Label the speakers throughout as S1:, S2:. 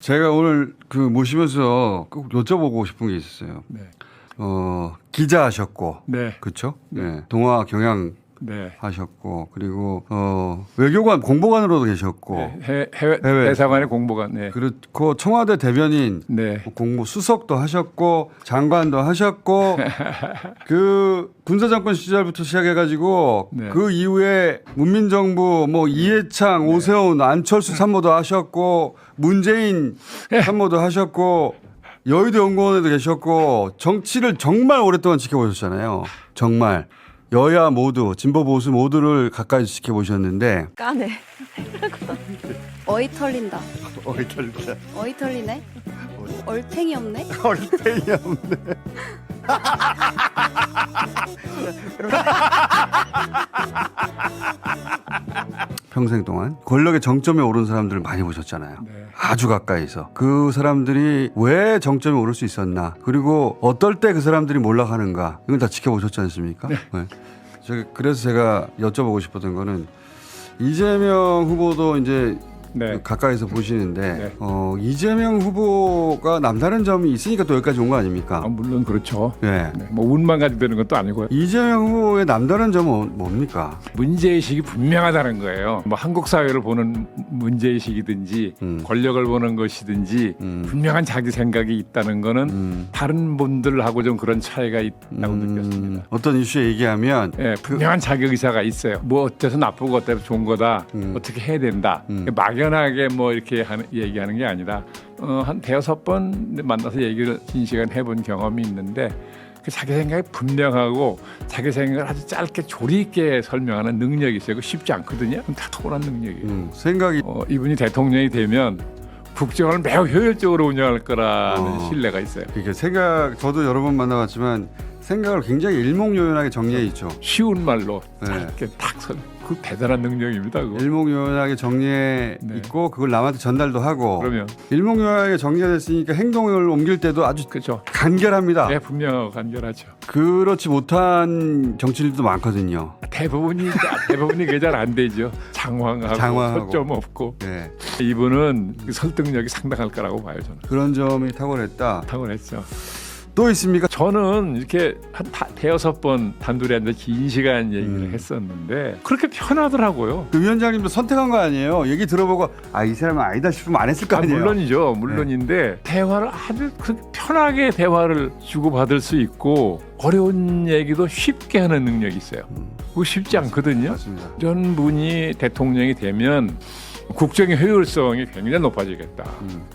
S1: 제가 오늘 그 모시면서 꼭 여쭤보고 싶은 게 있었어요.
S2: 네.
S1: 기자 하셨고,
S2: 네.
S1: 그렇죠? 네. 동아 경향
S2: 네.
S1: 하셨고, 그리고 외교관 공보관으로도 계셨고,
S2: 네. 해외 대사관의 공보관. 네.
S1: 그리고 청와대 대변인,
S2: 네.
S1: 공보 수석도 하셨고, 장관도 하셨고, 그 군사정권 시절부터 시작해가지고
S2: 네.
S1: 그 이후에 문민정부 뭐 이해창, 오세훈, 안철수 참모도 하셨고, 문재인 참모도 하셨고. 여의도 연구원에도 계셨고 정치를 정말 오랫동안 지켜보셨잖아요. 정말 여야 모두 진보 보수 모두를 가까이서 지켜보셨는데
S3: 까네. 어이 털린다.
S1: 어이 털린다.
S3: 어이 털리네. 얼탱이 없네.
S1: 얼탱이 없네. 평생 동안 권력의 정점에 오른 사람들을 많이 보셨잖아요.
S2: 네.
S1: 아주 가까이서. 그 사람들이 왜 정점에 오를 수 있었나, 그리고 어떨 때 그 사람들이 몰락하는가, 이건 다 지켜보셨지 않습니까? 네. 그래서 제가 여쭤보고 싶었던 거는 이재명 후보도 이제
S2: 네.
S1: 가까이서 보시는데
S2: 네.
S1: 이재명 후보가 남다른 점이 있으니까 또 여기까지 온 거 아닙니까?
S2: 물론 그렇죠.
S1: 네.
S2: 네. 뭐 운만 가지고 되는 것도 아니고요.
S1: 이재명 후보의 남다른 점은 뭡니까?
S2: 문제의식이 분명하다는 거예요. 뭐 한국 사회를 보는 문제의식이든지 권력을 보는 것이든지 분명한 자기 생각이 있다는 거는 다른 분들하고 좀 그런 차이가 있다고 느꼈습니다.
S1: 어떤 이슈에 얘기하면
S2: 분명한 자기 의사가 있어요. 뭐 어때서 나쁘고 어때서 좋은 거다. 어떻게 해야 된다. 막연하게 뭐 이렇게 얘기하는 게 아니라 한 대여섯 번 만나서 얘기를 긴 시간 해본 경험이 있는데 그 자기 생각이 분명하고 자기 생각을 아주 짧게 조리 있게 설명하는 능력이 있어요. 그거 쉽지 않거든요. 다 탁월한 능력이에요.
S1: 생각이
S2: 이분이 대통령이 되면 국정을 매우 효율적으로 운영할 거라는 신뢰가 있어요.
S1: 이게 저도 여러 번 만나봤지만 생각을 굉장히 일목요연하게 정리해 있죠.
S2: 쉬운 말로
S1: 네.
S2: 짧게 딱 그 대단한 능력입니다. 그거.
S1: 일목요연하게 정리해
S2: 네.
S1: 있고 그걸 남한테 전달도 하고.
S2: 그러면
S1: 일목요연하게 정리가 됐으니까 행동을 옮길 때도 아주
S2: 그렇죠.
S1: 간결합니다.
S2: 네, 분명하고 간결하죠.
S1: 그렇지 못한 정치인들도 많거든요.
S2: 대부분이 그게 잘 안 되죠. 장황하고 초점 없고.
S1: 네.
S2: 이분은 그 설득력이 상당할 거라고 봐요. 저는.
S1: 그런 점이 탁월했다.
S2: 탁월했죠.
S1: 또 있습니까?
S2: 저는 이렇게 한 대여섯 번 단둘이 앉아 긴 시간 얘기를 했었는데 그렇게 편하더라고요.
S1: 그 위원장님도 선택한 거 아니에요? 얘기 들어보고 이 사람은 아니다 싶으면 안 했을 거 아니에요?
S2: 물론인데 대화를 아주 편하게 대화를 주고받을 수 있고 어려운 얘기도 쉽게 하는 능력이 있어요. 그거 쉽지 않거든요.
S1: 맞습니다.
S2: 이런 분이 대통령이 되면 국정의 효율성이 굉장히 높아지겠다.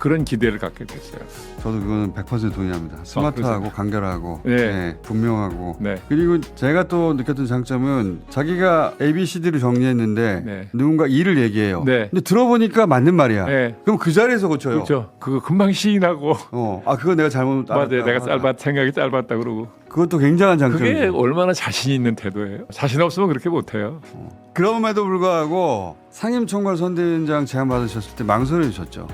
S2: 그런 기대를 갖게 됐어요.
S1: 저도 그거는 100% 동의합니다. 스마트하고 간결하고
S2: 네.
S1: 분명하고.
S2: 네.
S1: 그리고 제가 또 느꼈던 장점은 자기가 ABCD를 정리했는데
S2: 네.
S1: 누군가 일을 얘기해요.
S2: 네.
S1: 근데 들어보니까 맞는 말이야.
S2: 네.
S1: 그럼 그 자리에서 고쳐요.
S2: 그렇죠. 그거 금방 시인하고
S1: 그거 내가 잘못
S2: 맞아요. 내가 생각이 짧았다 그러고.
S1: 그것도 굉장한 장점이에요.
S2: 그게 얼마나 자신 있는 태도예요. 자신 없으면 그렇게 못해요.
S1: 그럼에도 불구하고 상임총괄 선대위원장 제안 받으셨을 때 망설여주셨죠.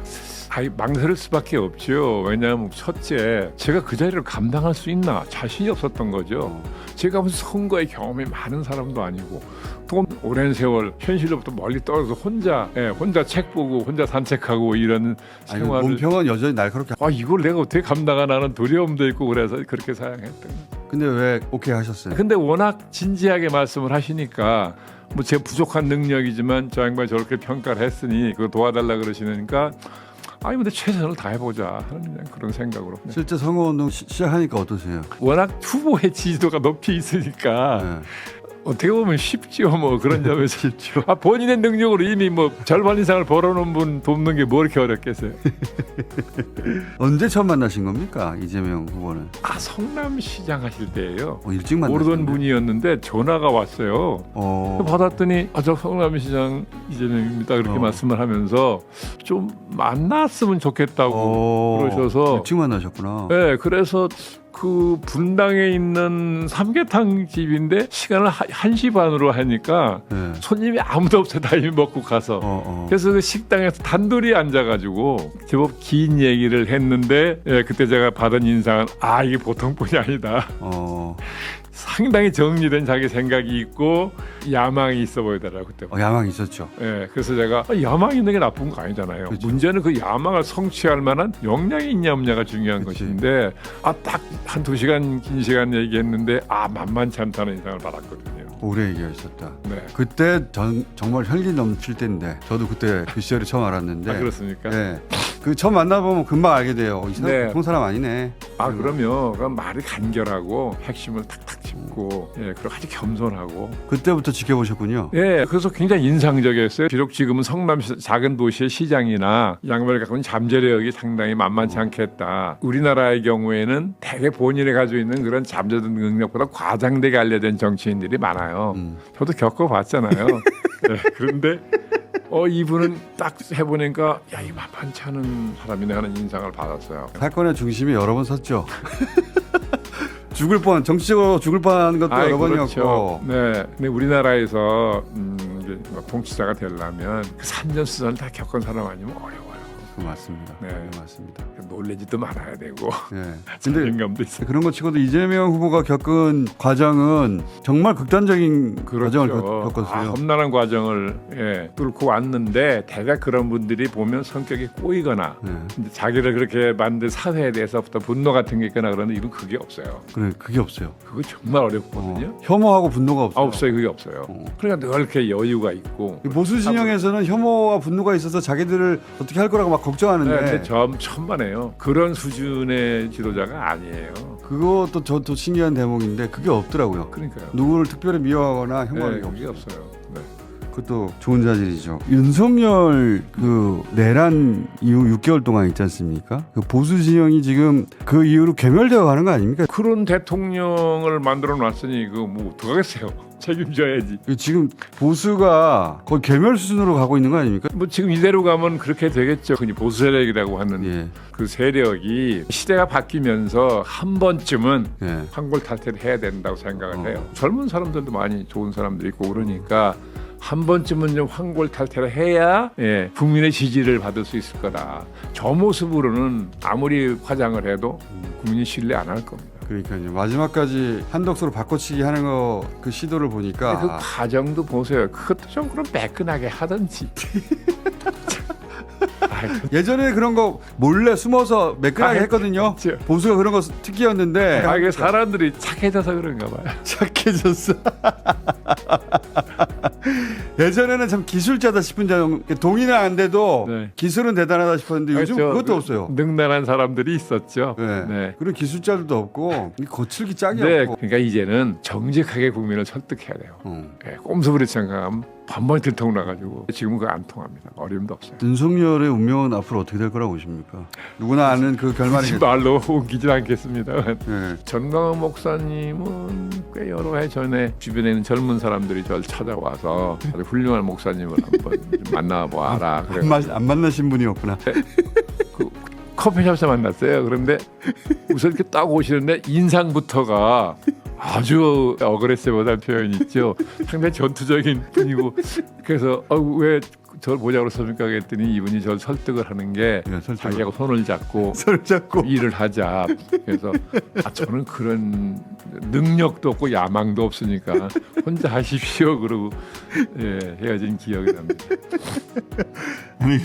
S2: 망설일 수밖에 없죠. 왜냐하면 첫째, 제가 그 자리를 감당할 수 있나 자신이 없었던 거죠. 제가 무슨 선거의 경험이 많은 사람도 아니고 또 오랜 세월 현실로부터 멀리 떨어져서 혼자 책 보고 혼자 산책하고 이런 생활을
S1: 논평은 여전히 날카롭게.
S2: 이걸 내가 어떻게 감당하나는 두려움도 있고 그래서 그렇게 사양했던 거예요.
S1: 근데 왜 오케이 하셨어요?
S2: 근데 워낙 진지하게 말씀을 하시니까 뭐 제 부족한 능력이지만 저 양반이 저렇게 평가를 했으니 그거 도와달라 그러시니까 근데 최선을 다해보자 하는 그런 생각으로.
S1: 실제 선거운동 시작하니까 어떠세요?
S2: 워낙 후보의 지지도가 높이 있으니까 어떻게 보면 쉽죠. 뭐 그런 점에서 쉽죠. 본인의 능력으로 이미 뭐 절반 이상을 벌어놓은 분 돕는 게 뭐 이렇게 어렵겠어요.
S1: 언제 처음 만나신 겁니까? 이재명 후보는?
S2: 성남시장 하실 때예요.
S1: 일찍 만났어요.
S2: 모르던 분이었는데 전화가 왔어요. 받았더니 저 성남시장 이재명입니다. 그렇게 말씀을 하면서 좀 만났으면 좋겠다고 그러셔서
S1: 일찍 만나셨구나.
S2: 네, 그래서 그 분당에 있는 삼계탕 집인데 시간을 1시 반으로 하니까 손님이 아무도 없어요. 다 이미 먹고 가서. 그래서 그 식당에서 단둘이 앉아가지고 제법 긴 얘기를 했는데 그때 제가 받은 인상은 이게 보통 분이 아니다. 상당히 정리된 자기 생각이 있고 야망이 있어 보이더라고요 그때.
S1: 야망 있었죠.
S2: 예, 그래서 제가 야망 있는 게 나쁜 거 아니잖아요.
S1: 그렇죠.
S2: 문제는 그 야망을 성취할 만한 역량이 있냐 없냐가 중요한
S1: 그치.
S2: 것인데 딱 한 2시간 긴 시간 얘기했는데 만만치 않다는 인상을 받았거든요.
S1: 오래 얘기하셨다.
S2: 네.
S1: 그때 정말 혈기 넘칠 때인데 저도 그때 그 시절에 처음 알았는데.
S2: 그렇습니까?
S1: 네. 그 처음 만나보면 금방 알게 돼요. 이 사람
S2: 네.
S1: 보통 사람 아니네.
S2: 그럼요. 그 말이 간결하고 핵심을 탁탁 짚고, 그리고 아주 겸손하고.
S1: 그때부터 지켜보셨군요.
S2: 그래서 굉장히 인상적이었어요. 비록 지금은 성남 작은 도시의 시장이나 양말 갖고 있는 잠재력이 상당히 만만치 않겠다. 우리나라의 경우에는 대개 본인이 가지고 있는 그런 잠재적 능력보다 과장되게 알려진 정치인들이 많아요. 저도 겪어봤잖아요. 그런데 이분은 딱 해보니까 이 만만치 않은 사람이네 하는 인상을 받았어요.
S1: 사건의 중심이 여러 번 섰죠. 죽을 뻔, 정치적으로 죽을 뻔한 것도 여러 번이었고.
S2: 그렇죠. 네, 근데 우리나라에서 이제 통치자가 되려면 그 산전수전을 다 겪은 사람 아니면 어려워요.
S1: 맞습니다.
S2: 네.
S1: 맞습니다.
S2: 놀래지도 말아야 되고
S1: 네. 근데
S2: 자신감도 있어요.
S1: 그런 것 치고도 이재명 후보가 겪은 과정은 정말 극단적인 과정을 겪었어요.
S2: 험난한 과정을 뚫고 왔는데 대략 그런 분들이 보면 성격이 꼬이거나 이제 자기를 그렇게 만든 사회에 대해서부터 분노 같은 게 있거나 그러는데 이분 그게 없어요.
S1: 그래, 그게 없어요.
S2: 그거 정말 어렵거든요.
S1: 혐오하고 분노가 없어요.
S2: 없어요. 그게 없어요. 그러니까 늘 이렇게 여유가 있고.
S1: 보수 진영에서는 혐오와 분노가 있어서 자기들을 어떻게 할 거라고 막 걱정하는데
S2: 근데 천만에요. 그런 수준의 지도자가 아니에요.
S1: 그것도 저도 신기한 대목인데 그게 없더라고요.
S2: 그러니까요.
S1: 누구를 특별히 미워하거나 혐오하는 게
S2: 그게
S1: 없어요.
S2: 없어요. 네.
S1: 그것도 좋은 자질이죠. 윤석열 그 내란 이후 6개월 동안 있지 않습니까? 그 보수 진영이 지금 그 이후로 괴멸되어 가는 거 아닙니까?
S2: 그런 대통령을 만들어 놨으니 그거 뭐 어떡하겠어요. 책임져야지.
S1: 지금 보수가 거의 괴멸 수준으로 가고 있는 거 아닙니까?
S2: 뭐 지금 이대로 가면 그렇게 되겠죠. 흔히 보수 세력이라고 하는 그 세력이 시대가 바뀌면서 한 번쯤은 환골탈태를 해야 된다고 생각을 해요. 젊은 사람들도 많이 좋은 사람들이 있고 그러니까 한 번쯤은 좀 환골탈태를 해야 국민의 지지를 받을 수 있을 거다. 저 모습으로는 아무리 화장을 해도 국민이 신뢰 안 할 겁니다.
S1: 그러니까요. 마지막까지 한덕수로 바꿔치기 하는 거 그 시도를 보니까
S2: 그 과정도 보세요. 그것도 좀 그럼 매끈하게 하든지.
S1: 예전에 그런 거 몰래 숨어서 매끈하게 했거든요.
S2: 그렇죠.
S1: 보수가 그런 거 특기였는데
S2: 이게 사람들이 착해져서 그런가 봐요.
S1: 착해졌어. 예전에는 참 기술자다 싶은 자동 동의는 안 돼도 기술은 대단하다 싶었는데 요즘 그것도 없어요.
S2: 능란한 사람들이 있었죠.
S1: 그리고 기술자들도 없고 거칠기 짝이 없고.
S2: 그러니까 이제는 정직하게 국민을 설득해야 돼요. 꼼수부리 생각하면 반번에 들통나가지고 지금은 그거 안 통합니다. 어려움도 없어요.
S1: 윤석열의 운명은 앞으로 어떻게 될 거라고 보십니까? 누구나 아는 그 결말이겠죠.
S2: 말로 옮기지 않겠습니다. 전광훈 목사님은 꽤 여러 해 전에 주변에 있는 젊은 사람들이 저를 찾아와서 아주 훌륭한 목사님을 한번 만나보아라.
S1: 안 만나신 분이었구나.
S2: 그 커피숍에서 만났어요. 그런데 우선 이렇게 딱 오시는데 인상부터가 아주 어그레시브한 표현이 있죠. 상당히 전투적인 분이고 그래서 왜 저를 보자고 그랬습니까? 그랬더니 이분이 저를 설득을 하는 게 자기하고 손을 잡고 일을 하자. 그래서 저는 그런 능력도 없고 야망도 없으니까 혼자 하십시오. 그러고 헤어진 기억이 납니다.
S1: 아니